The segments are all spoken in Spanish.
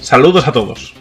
Saludos a todos.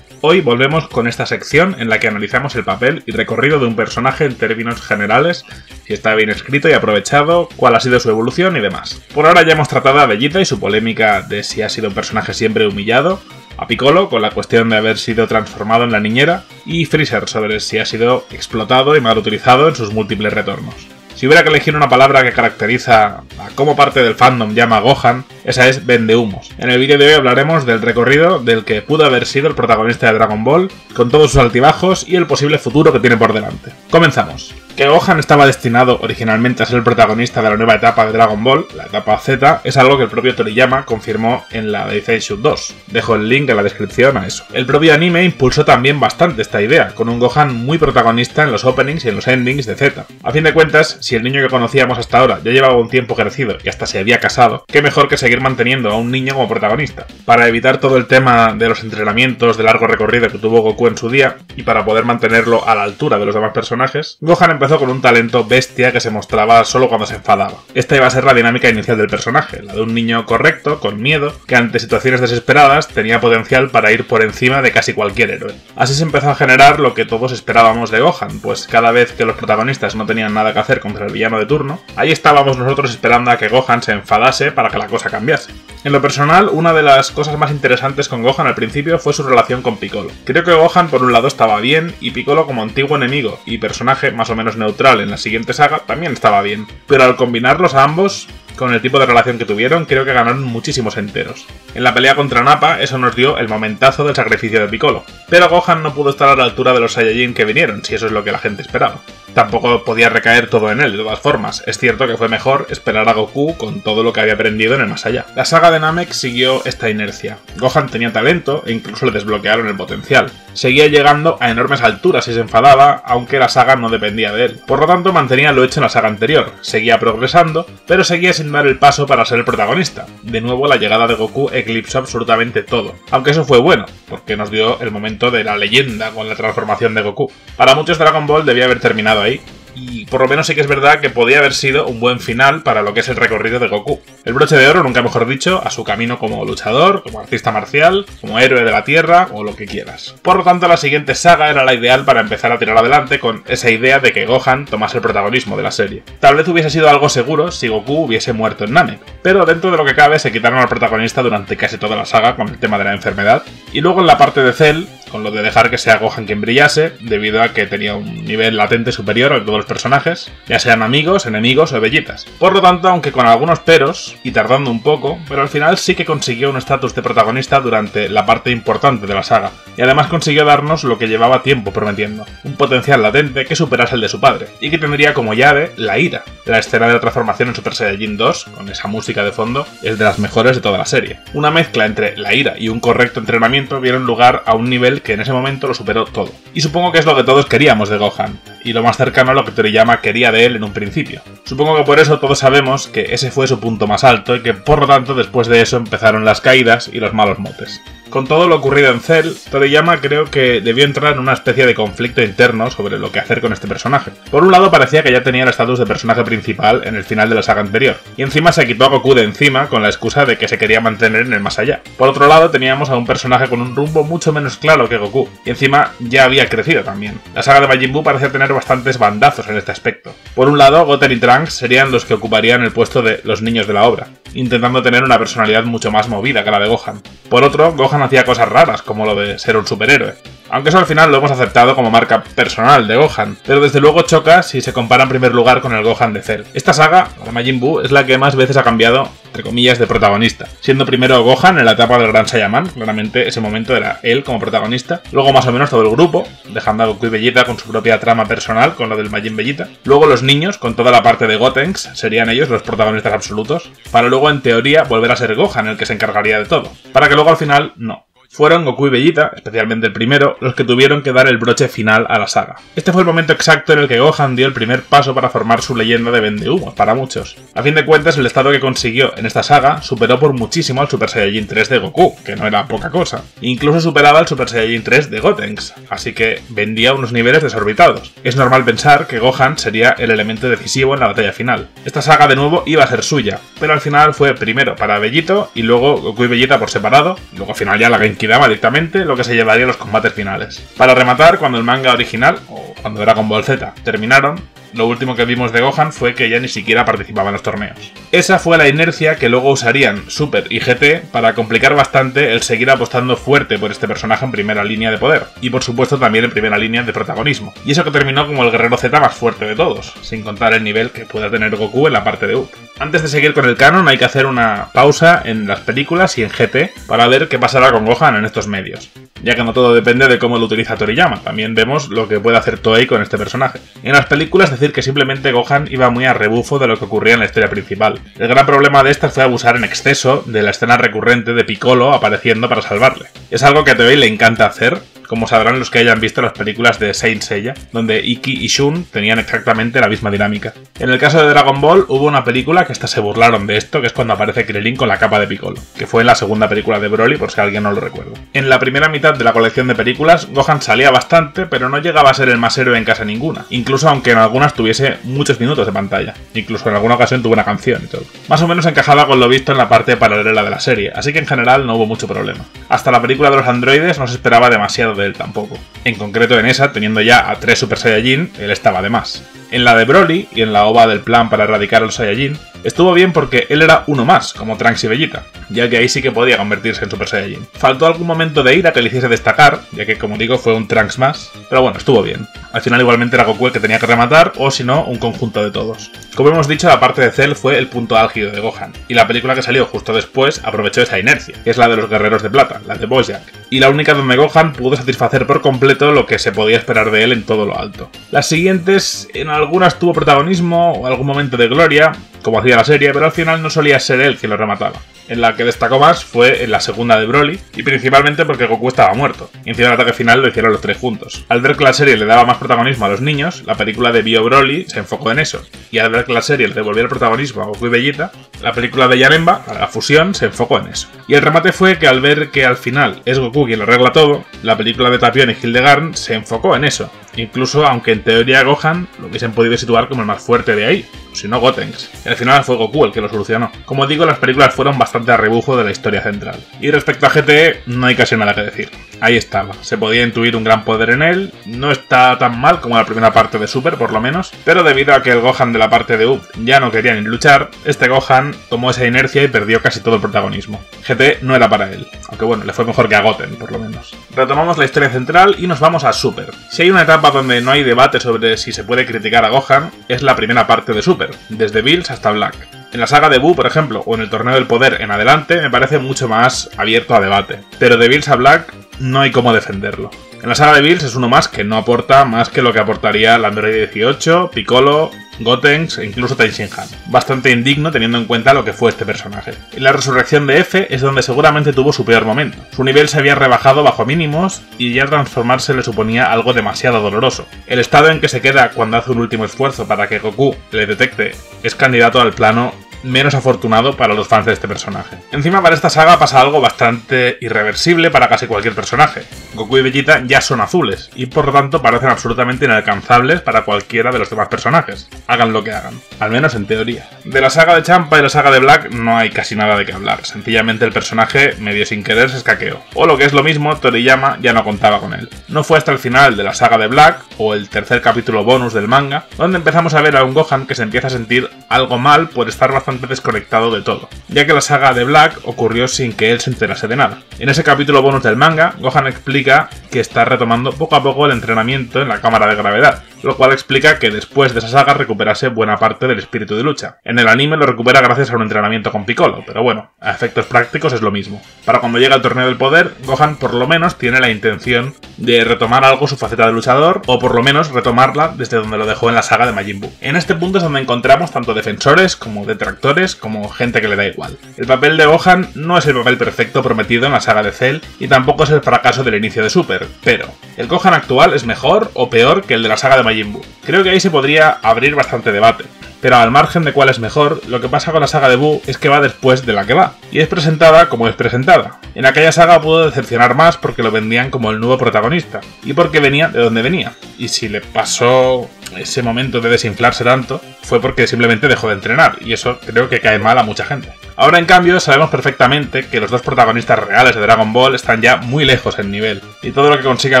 Hoy volvemos con esta sección en la que analizamos el papel y recorrido de un personaje en términos generales, si está bien escrito y aprovechado, cuál ha sido su evolución y demás. Por ahora ya hemos tratado a Vegeta y su polémica de si ha sido un personaje siempre humillado, a Piccolo con la cuestión de haber sido transformado en la niñera, y Freezer sobre si ha sido explotado y mal utilizado en sus múltiples retornos. Si hubiera que elegir una palabra que caracteriza a cómo parte del fandom llama a Gohan, esa es vendehumos. En el vídeo de hoy hablaremos del recorrido del que pudo haber sido el protagonista de Dragon Ball, con todos sus altibajos y el posible futuro que tiene por delante. Comenzamos. Que Gohan estaba destinado originalmente a ser el protagonista de la nueva etapa de Dragon Ball, la etapa Z, es algo que el propio Toriyama confirmó en la de Zaishun 2. Dejo el link en la descripción a eso. El propio anime impulsó también bastante esta idea, con un Gohan muy protagonista en los openings y en los endings de Z. A fin de cuentas, si el niño que conocíamos hasta ahora ya llevaba un tiempo crecido y hasta se había casado, qué mejor que seguir manteniendo a un niño como protagonista. Para evitar todo el tema de los entrenamientos de largo recorrido que tuvo Goku en su día, y para poder mantenerlo a la altura de los demás personajes, Gohan empezó con un talento bestia que se mostraba solo cuando se enfadaba. Esta iba a ser la dinámica inicial del personaje, la de un niño correcto, con miedo, que ante situaciones desesperadas tenía potencial para ir por encima de casi cualquier héroe. Así se empezó a generar lo que todos esperábamos de Gohan, pues cada vez que los protagonistas no tenían nada que hacer contra el villano de turno, ahí estábamos nosotros esperando a que Gohan se enfadase para que la cosa cambiase. En lo personal, una de las cosas más interesantes con Gohan al principio fue su relación con Piccolo. Creo que Gohan por un lado estaba bien, y Piccolo como antiguo enemigo y personaje más o menos neutral en la siguiente saga también estaba bien, pero al combinarlos a ambos, con el tipo de relación que tuvieron, creo que ganaron muchísimos enteros. En la pelea contra Nappa, eso nos dio el momentazo del sacrificio de Piccolo, pero Gohan no pudo estar a la altura de los Saiyajin que vinieron, si eso es lo que la gente esperaba. Tampoco podía recaer todo en él, de todas formas. Es cierto que fue mejor esperar a Goku con todo lo que había aprendido en el más allá. La saga de Namek siguió esta inercia. Gohan tenía talento e incluso le desbloquearon el potencial. Seguía llegando a enormes alturas si se enfadaba, aunque la saga no dependía de él. Por lo tanto, mantenía lo hecho en la saga anterior. Seguía progresando, pero seguía sin dar el paso para ser el protagonista. De nuevo, la llegada de Goku eclipsó absolutamente todo. Aunque eso fue bueno, porque nos dio el momento de la leyenda con la transformación de Goku. Para muchos, Dragon Ball debía haber terminado ahí, y por lo menos sí que es verdad que podía haber sido un buen final para lo que es el recorrido de Goku. El broche de oro, nunca mejor dicho, a su camino como luchador, como artista marcial, como héroe de la tierra o lo que quieras. Por lo tanto, la siguiente saga era la ideal para empezar a tirar adelante con esa idea de que Gohan tomase el protagonismo de la serie. Tal vez hubiese sido algo seguro si Goku hubiese muerto en Namek, pero dentro de lo que cabe se quitaron al protagonista durante casi toda la saga con el tema de la enfermedad, y luego en la parte de Cell, con lo de dejar que sea Gohan quien brillase, debido a que tenía un nivel latente superior a todos los personajes, ya sean amigos, enemigos o Vegetas. Por lo tanto, aunque con algunos peros, y tardando un poco, pero al final sí que consiguió un estatus de protagonista durante la parte importante de la saga, y además consiguió darnos lo que llevaba tiempo prometiendo, un potencial latente que superase el de su padre, y que tendría como llave la ira. La escena de la transformación en Super Saiyajin 2, con esa música de fondo, es de las mejores de toda la serie. Una mezcla entre la ira y un correcto entrenamiento dieron lugar a un nivel que en ese momento lo superó todo. Y supongo que es lo que todos queríamos de Gohan, y lo más cercano a lo que Toriyama quería de él en un principio. Supongo que por eso todos sabemos que ese fue su punto más alto y que por lo tanto después de eso empezaron las caídas y los malos motes. Con todo lo ocurrido en Cell, Toriyama creo que debió entrar en una especie de conflicto interno sobre lo que hacer con este personaje. Por un lado parecía que ya tenía el estatus de personaje principal en el final de la saga anterior, y encima se quitó a Goku de encima con la excusa de que se quería mantener en el más allá. Por otro lado teníamos a un personaje con un rumbo mucho menos claro que Goku, y encima ya había crecido también. La saga de Majin Buu parecía tener bastantes bandazos en este aspecto. Por un lado, Goten y Trunks serían los que ocuparían el puesto de los niños de la obra, intentando tener una personalidad mucho más movida que la de Gohan. Por otro, Gohan hacía cosas raras, como lo de ser un superhéroe. Aunque eso al final lo hemos aceptado como marca personal de Gohan, pero desde luego choca si se compara en primer lugar con el Gohan de Cell. Esta saga, la de Majin Buu, es la que más veces ha cambiado, entre comillas, de protagonista, siendo primero Gohan en la etapa del Gran Saiyaman, claramente ese momento era él como protagonista, luego más o menos todo el grupo, dejando a Goku y Vegeta con su propia trama personal, con lo del Majin Vegeta, luego los niños, con toda la parte de Gotenks, serían ellos los protagonistas absolutos, para luego en teoría volver a ser Gohan el que se encargaría de todo, para que luego al final no. Fueron Goku y Vegeta, especialmente el primero, los que tuvieron que dar el broche final a la saga. Este fue el momento exacto en el que Gohan dio el primer paso para formar su leyenda de vendehumos para muchos. A fin de cuentas, el estado que consiguió en esta saga superó por muchísimo al Super Saiyajin 3 de Goku, que no era poca cosa. Incluso superaba al Super Saiyajin 3 de Gotenks, así que vendía unos niveles desorbitados. Es normal pensar que Gohan sería el elemento decisivo en la batalla final. Esta saga de nuevo iba a ser suya, pero al final fue primero para Bellito y luego Goku y Vegeta por separado, y luego al final ya la Genkidama directamente, lo que se llevaría a los combates finales. Para rematar, cuando el manga original, o cuando Dragon Ball Z, terminaron, lo último que vimos de Gohan fue que ya ni siquiera participaba en los torneos. Esa fue la inercia que luego usarían Super y GT para complicar bastante el seguir apostando fuerte por este personaje en primera línea de poder, y por supuesto también en primera línea de protagonismo. Y eso que terminó como el guerrero Z más fuerte de todos, sin contar el nivel que pueda tener Goku en la parte de UP. Antes de seguir con el canon hay que hacer una pausa en las películas y en GT para ver qué pasará con Gohan en estos medios, ya que no todo depende de cómo lo utiliza Toriyama, también vemos lo que puede hacer Toei con este personaje. En las películas decir que simplemente Gohan iba muy a rebufo de lo que ocurría en la historia principal. El gran problema de esta fue abusar en exceso de la escena recurrente de Piccolo apareciendo para salvarle. Es algo que a Toei le encanta hacer, como sabrán los que hayan visto las películas de Saint Seiya, donde Iki y Shun tenían exactamente la misma dinámica. En el caso de Dragon Ball hubo una película que hasta se burlaron de esto, que es cuando aparece Krillin con la capa de Piccolo, que fue en la segunda película de Broly, por si alguien no lo recuerda. En la primera mitad de la colección de películas, Gohan salía bastante, pero no llegaba a ser el más héroe en casi ninguna, incluso aunque en algunas tuviese muchos minutos de pantalla, incluso en alguna ocasión tuvo una canción y todo. Más o menos encajaba con lo visto en la parte paralela de la serie, así que en general no hubo mucho problema. Hasta la película de los androides no se esperaba demasiado de él tampoco. En concreto en esa, teniendo ya a 3 Super Saiyajin, él estaba de más. En la de Broly y en la OVA del plan para erradicar a los Saiyajin, estuvo bien porque él era uno más, como Trunks y Vegeta, ya que ahí sí que podía convertirse en Super Saiyajin. Faltó algún momento de ira que le hiciese destacar, ya que como digo fue un Trunks más, pero bueno, estuvo bien. Al final igualmente era Goku el que tenía que rematar, o si no, un conjunto de todos. Como hemos dicho, la parte de Cell fue el punto álgido de Gohan, y la película que salió justo después aprovechó esa inercia, que es la de los Guerreros de Plata, la de Bojack, y la única donde Gohan pudo satisfacer por completo lo que se podía esperar de él en todo lo alto. Las siguientes, en algunas tuvo protagonismo o algún momento de gloria, como hacía la serie, pero al final no solía ser él quien lo remataba. En la que destacó más fue en la segunda de Broly, y principalmente porque Goku estaba muerto, y encima el ataque final lo hicieron los 3 juntos. Al ver que la serie le daba más protagonismo a los niños, la película de Bio Broly se enfocó en eso, y al ver que la serie le devolvía el protagonismo a Goku y Vegeta, la película de Janemba, la fusión, se enfocó en eso. Y el remate fue que al ver que al final es Goku quien lo arregla todo, la película de Tapion y Hildegard se enfocó en eso, incluso aunque en teoría Gohan lo hubiesen podido situar como el más fuerte de ahí, si no Gotenks. Y al final fue Goku el que lo solucionó. Como digo, las películas fueron bastante a rebufo de la historia central. Y respecto a GT, no hay casi nada que decir. Ahí estaba, se podía intuir un gran poder en él, no está tan mal como la primera parte de Super por lo menos, pero debido a que el Gohan de la parte de UP ya no quería ni luchar, este Gohan tomó esa inercia y perdió casi todo el protagonismo. GT no era para él, aunque bueno, le fue mejor que a Goten por lo menos. Retomamos la historia central y nos vamos a Super. Si hay una etapa donde no hay debate sobre si se puede criticar a Gohan, es la primera parte de Super, desde Bills hasta Black. En la saga de Buu, por ejemplo, o en el Torneo del Poder en adelante, me parece mucho más abierto a debate. Pero de Bills a Black no hay cómo defenderlo. En la saga de Bills es uno más que no aporta más que lo que aportaría el Android 18, Piccolo, Gotenks e incluso Tenshinhan. Bastante indigno teniendo en cuenta lo que fue este personaje. En la resurrección de F es donde seguramente tuvo su peor momento. Su nivel se había rebajado bajo mínimos y ya transformarse le suponía algo demasiado doloroso. El estado en que se queda cuando hace un último esfuerzo para que Goku le detecte es candidato al plano menos afortunado para los fans de este personaje. Encima para esta saga pasa algo bastante irreversible para casi cualquier personaje. Goku y Vegeta ya son azules, y por lo tanto parecen absolutamente inalcanzables para cualquiera de los demás personajes, hagan lo que hagan, al menos en teoría. De la saga de Champa y la saga de Black no hay casi nada de qué hablar, sencillamente el personaje medio sin querer se escaqueó, o lo que es lo mismo, Toriyama ya no contaba con él. No fue hasta el final de la saga de Black, o el tercer capítulo bonus del manga, donde empezamos a ver a un Gohan que se empieza a sentir algo mal por estar bastante desconectado de todo, ya que la saga de Black ocurrió sin que él se enterase de nada. En ese capítulo bonus del manga, Gohan explica que está retomando poco a poco el entrenamiento en la cámara de gravedad, lo cual explica que después de esa saga recuperase buena parte del espíritu de lucha. En el anime lo recupera gracias a un entrenamiento con Piccolo, pero bueno, a efectos prácticos es lo mismo. Para cuando llega al torneo del poder, Gohan por lo menos tiene la intención de retomar algo su faceta de luchador, o por lo menos retomarla desde donde lo dejó en la saga de Majin Buu. En este punto es donde encontramos tanto defensores como detractores, como gente que le da igual. El papel de Gohan no es el papel perfecto prometido en la saga de Cell, y tampoco es el fracaso del inicio de Super, pero ¿el Gohan actual es mejor o peor que el de la saga de Majin Buu? Creo que ahí se podría abrir bastante debate. Pero al margen de cuál es mejor, lo que pasa con la saga de Buu es que va después de la que va, y es presentada como es presentada. En aquella saga pudo decepcionar más porque lo vendían como el nuevo protagonista, y porque venía de donde venía. Y si le pasó ese momento de desinflarse tanto, fue porque simplemente dejó de entrenar, y eso creo que cae mal a mucha gente. Ahora en cambio sabemos perfectamente que los dos protagonistas reales de Dragon Ball están ya muy lejos en nivel, y todo lo que consiga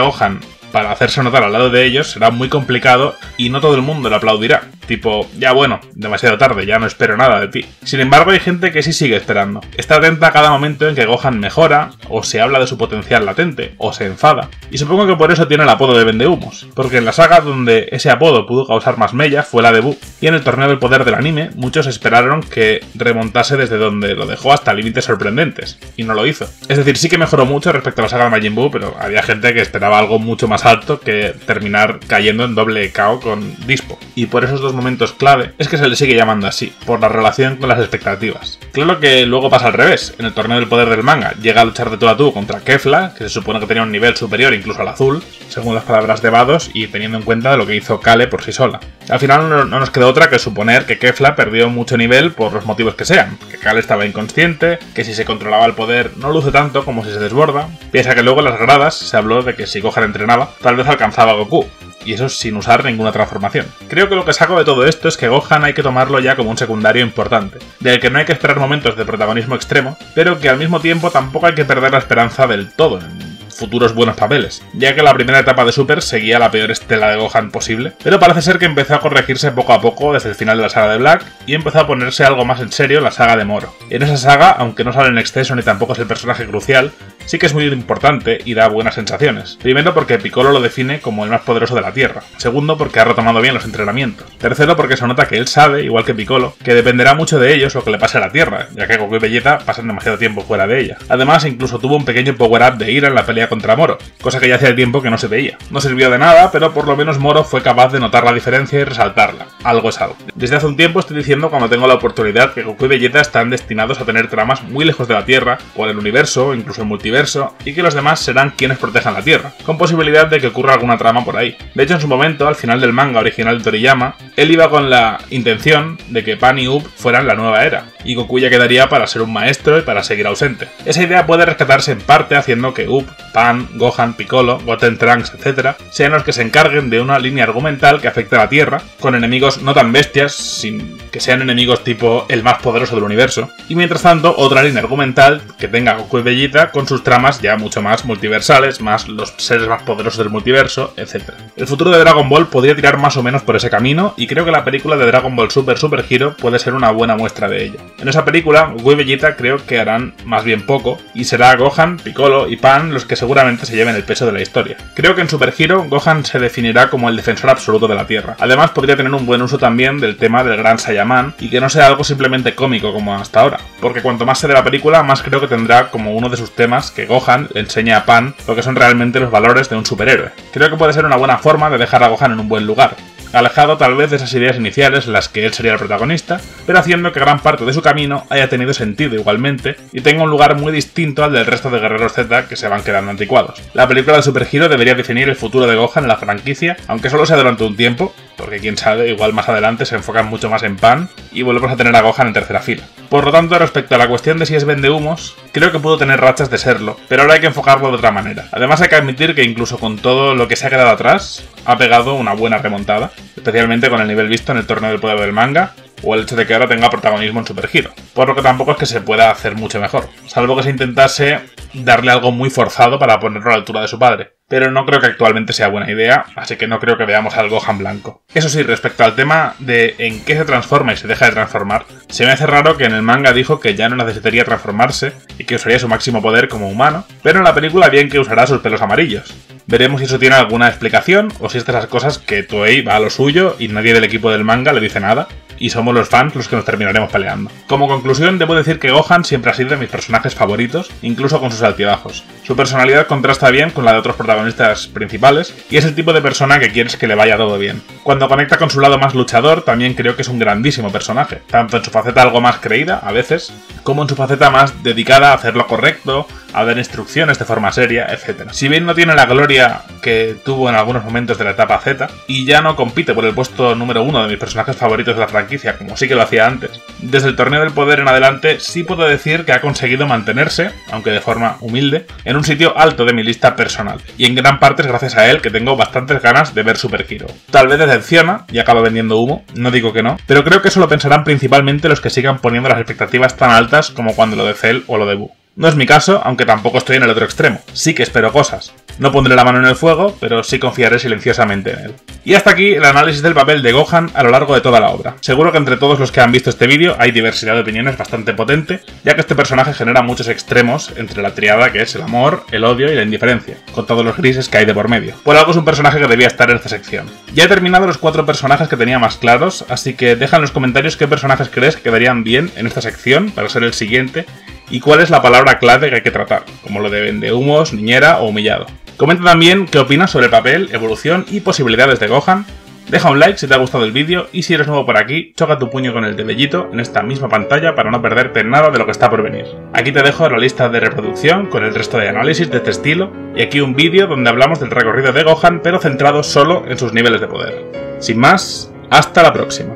Gohan para hacerse notar al lado de ellos será muy complicado y no todo el mundo lo aplaudirá. Tipo, ya bueno, demasiado tarde, ya no espero nada de ti. Sin embargo, hay gente que sí sigue esperando. Está atenta a cada momento en que Gohan mejora, o se habla de su potencial latente, o se enfada. Y supongo que por eso tiene el apodo de Vendehumos, porque en la saga donde ese apodo pudo causar más mella fue la de Buu, y en el torneo del poder del anime muchos esperaron que remontase desde donde lo dejó hasta límites sorprendentes, y no lo hizo. Es decir, sí que mejoró mucho respecto a la saga de Majin Buu, pero había gente que esperaba algo mucho más alto que terminar cayendo en doble KO con Dispo. Y por esos dos momentos clave es que se le sigue llamando así, por la relación con las expectativas. Claro que luego pasa al revés. En el torneo del poder del manga llega a luchar de tú a tú contra Kefla, que se supone que tenía un nivel superior incluso al azul, según las palabras de Vados y teniendo en cuenta lo que hizo Kale por sí sola. Al final no nos quedó otra que suponer que Kefla perdió mucho nivel por los motivos que sean, que Kale estaba inconsciente, que si se controlaba el poder no luce tanto como si se desborda. Piensa que luego en las gradas se habló de que si Gohan entrenaba, tal vez alcanzaba a Goku, y eso sin usar ninguna transformación. Creo que lo que saco de todo esto es que Gohan hay que tomarlo ya como un secundario importante, del que no hay que esperar momentos de protagonismo extremo, pero que al mismo tiempo tampoco hay que perder la esperanza del todo en futuros buenos papeles, ya que la primera etapa de Super seguía la peor estela de Gohan posible, pero parece ser que empezó a corregirse poco a poco desde el final de la saga de Black y empezó a ponerse algo más en serio en la saga de Moro. En esa saga, aunque no sale en exceso ni tampoco es el personaje crucial, sí que es muy importante y da buenas sensaciones. Primero porque Piccolo lo define como el más poderoso de la Tierra. Segundo porque ha retomado bien los entrenamientos. Tercero porque se nota que él sabe, igual que Piccolo, que dependerá mucho de ellos lo que le pase a la Tierra, ya que Goku y Vegeta pasan demasiado tiempo fuera de ella. Además, incluso tuvo un pequeño power-up de ira en la pelea contra Moro, cosa que ya hacía tiempo que no se veía. No sirvió de nada, pero por lo menos Moro fue capaz de notar la diferencia y resaltarla. Algo es algo. Desde hace un tiempo estoy diciendo cuando tengo la oportunidad que Goku y Vegeta están destinados a tener tramas muy lejos de la Tierra, por el universo, incluso el multiverso, y que los demás serán quienes protejan la Tierra, con posibilidad de que ocurra alguna trama por ahí. De hecho, en su momento, al final del manga original de Toriyama, él iba con la intención de que Pan y Up fueran la nueva era, y Goku ya quedaría para ser un maestro y para seguir ausente. Esa idea puede rescatarse en parte haciendo que Up, Pan, Gohan, Piccolo, Goten Trunks, etc. sean los que se encarguen de una línea argumental que afecte a la Tierra, con enemigos no tan bestias, sin que sean enemigos tipo el más poderoso del universo, y mientras tanto otra línea argumental que tenga Goku y Vegeta con sus tramas ya mucho más multiversales, más los seres más poderosos del multiverso, etc. El futuro de Dragon Ball podría tirar más o menos por ese camino, y creo que la película de Dragon Ball Super Super Hero puede ser una buena muestra de ello. En esa película, Goku y Vegeta creo que harán más bien poco, y será Gohan, Piccolo y Pan los que seguramente se lleven el peso de la historia. Creo que en Super Hero, Gohan se definirá como el defensor absoluto de la Tierra. Además, podría tener un buen uso también del tema del Gran Saiyaman, y que no sea algo simplemente cómico como hasta ahora, porque cuanto más sé de la película, más creo que tendrá como uno de sus temas que Gohan le enseña a Pan lo que son realmente los valores de un superhéroe. Creo que puede ser una buena forma de dejar a Gohan en un buen lugar, alejado tal vez de esas ideas iniciales en las que él sería el protagonista, pero haciendo que gran parte de su camino haya tenido sentido igualmente y tenga un lugar muy distinto al del resto de guerreros Z que se van quedando anticuados. La película de Super Hero debería definir el futuro de Gohan en la franquicia, aunque solo sea durante un tiempo, porque quién sabe, igual más adelante se enfocan mucho más en Pan y volvemos a tener a Gohan en tercera fila. Por lo tanto, respecto a la cuestión de si es vendehumos, creo que pudo tener rachas de serlo, pero ahora hay que enfocarlo de otra manera. Además hay que admitir que incluso con todo lo que se ha quedado atrás, ha pegado una buena remontada, especialmente con el nivel visto en el torneo del poder del manga, o el hecho de que ahora tenga protagonismo en Super Hero, por lo que tampoco es que se pueda hacer mucho mejor, salvo que se intentase darle algo muy forzado para ponerlo a la altura de su padre, pero no creo que actualmente sea buena idea, así que no creo que veamos al Gohan blanco. Eso sí, respecto al tema de en qué se transforma y se deja de transformar, se me hace raro que en el manga dijo que ya no necesitaría transformarse y que usaría su máximo poder como humano, pero en la película bien que usará sus pelos amarillos. Veremos si eso tiene alguna explicación o si es de esas cosas que Toei va a lo suyo y nadie del equipo del manga le dice nada, y somos los fans los que nos terminaremos peleando. Como conclusión, debo decir que Gohan siempre ha sido de mis personajes favoritos, incluso con sus altibajos. Su personalidad contrasta bien con la de otros protagonistas principales, y es el tipo de persona que quieres que le vaya todo bien. Cuando conecta con su lado más luchador, también creo que es un grandísimo personaje, tanto en su faceta algo más creída, a veces, como en su faceta más dedicada a hacer lo correcto, a dar instrucciones de forma seria, etc. Si bien no tiene la gloria que tuvo en algunos momentos de la etapa Z, y ya no compite por el puesto número 1 de mis personajes favoritos de la franquicia, como sí que lo hacía antes, desde el Torneo del Poder en adelante sí puedo decir que ha conseguido mantenerse, aunque de forma humilde, en un sitio alto de mi lista personal, y en gran parte es gracias a él que tengo bastantes ganas de ver Super Hero. Tal vez decepciona y acaba vendiendo humo, no digo que no, pero creo que eso lo pensarán principalmente los que sigan poniendo las expectativas tan altas como cuando lo de Cell o lo de Buu. No es mi caso, aunque tampoco estoy en el otro extremo. Sí que espero cosas. No pondré la mano en el fuego, pero sí confiaré silenciosamente en él. Y hasta aquí el análisis del papel de Gohan a lo largo de toda la obra. Seguro que entre todos los que han visto este vídeo hay diversidad de opiniones bastante potente, ya que este personaje genera muchos extremos entre la triada que es el amor, el odio y la indiferencia, con todos los grises que hay de por medio. Por algo es un personaje que debía estar en esta sección. Ya he terminado los 4 personajes que tenía más claros, así que deja en los comentarios qué personajes crees que quedarían bien en esta sección para ser el siguiente, y cuál es la palabra clave que hay que tratar, como lo de vendehumos, niñera o humillado. Comenta también qué opinas sobre el papel, evolución y posibilidades de Gohan. Deja un like si te ha gustado el vídeo y si eres nuevo por aquí, choca tu puño con el de Bellito en esta misma pantalla para no perderte nada de lo que está por venir. Aquí te dejo la lista de reproducción con el resto de análisis de este estilo y aquí un vídeo donde hablamos del recorrido de Gohan pero centrado solo en sus niveles de poder. Sin más, hasta la próxima.